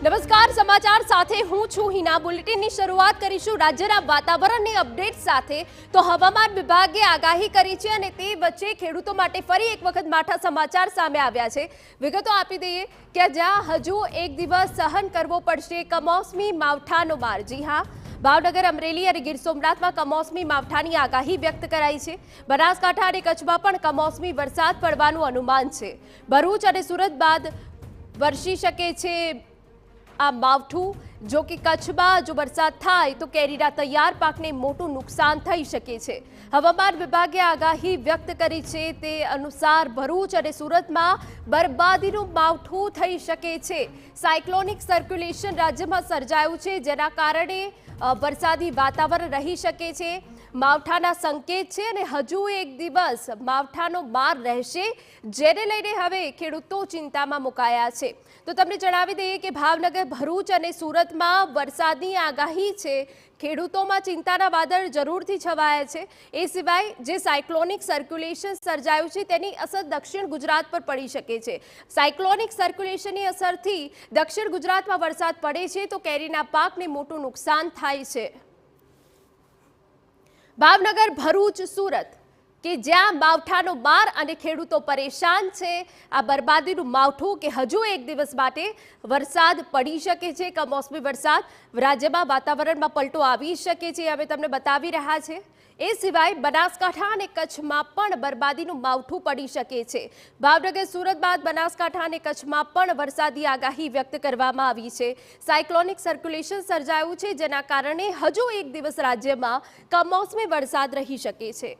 નમસ્કાર, સમાચાર સાથે હું છું હિના। બુલેટિનની શરૂઆત કરીશું રાજ્યના વાતાવરણની અપડેટ સાથે। તો હવામાન વિભાગે આગાહી કરી છે અને તે વચ્ચે ખેડૂતો માટે ફરી એક વખત માઠા સમાચાર સામે આવ્યા છે। વિગતો આપી દઈએ કે જ્યાં હજુ એક દિવસ સહન કરવો પડશે કમોસમી માવઠાનો માર। જી હા, ભાવનગર, અમરેલી અને ગીર સોમનાથમાં કમોસમી માવઠાની આગાહી વ્યક્ત કરાઈ છે। બનાસકાંઠા અને કચ્છમાં પણ કમોસમી વરસાદ પડવાનું અનુમાન છે। ભરૂચ અને સુરત બાદ વરસી શકે છે આ માવઠું। જો કે કચ્છમાં જો વરસાદ થાય તો કેરીના તૈયાર પાકને મોટું નુકસાન થઈ શકે છે। હવામાન વિભાગે આગાહી વ્યક્ત કરી છે તે અનુસાર ભરૂચ અને સુરતમાં બરબાદીનું માવઠું થઈ શકે છે। સાયક્લોનિક સર્ક્યુલેશન રાજ્યમાં સર્જાયું છે, જેના કારણે વરસાદી વાતાવરણ રહી શકે છે। માવઠાના સંકેત છે અને હજુ એક દિવસ માવઠાનો માર રહેશે, જેને લઈને હવે ખેડૂતો ચિંતામાં મુકાયા છે। તો તમને જણાવી દઈએ કે ભાવનગર, ભરૂચ અને સુરતમાં વરસાદની આગાહી છે। ખેડૂતોમાં ચિંતાના વાદળ જરૂરથી છવાયા છે। એ સિવાય જે સાયક્લોનિક સર્ક્યુલેશન સર્જાયું છે તેની અસર દક્ષિણ ગુજરાત પર પડી શકે છે। સાયક્લોનિક સર્ક્યુલેશનની અસરથી દક્ષિણ ગુજરાતમાં વરસાદ પડે છે તો કેરીના પાકને મોટું નુકસાન થાય છે। ભાવનગર, ભરૂચ, સુરત કે જ્યાં માવઠાનો માર અને ખેડૂતો પરેશાન છે, આ બરબાદીનું માવઠું કે હજુ એક દિવસ માટે વરસાદ પડી શકે છે, કમોસમી વરસાદ। રાજ્યમાં વાતાવરણમાં પલટો આવી શકે છે, અમે તમને બતાવી રહ્યા છે। એ સિવાય બનાસકાંઠા અને કચ્છમાં પણ બરબાદીનું માવઠું પડી શકે છે। ભાવનગર, સુરત બાદ બનાસકાંઠા અને કચ્છમાં પણ વરસાદી આગાહી વ્યક્ત કરવામાં આવી છે। સાયક્લોનિક સર્ક્યુલેશન સર્જાયું છે, જેના કારણે હજુ એક દિવસ રાજ્યમાં કમોસમી વરસાદ રહી શકે છે।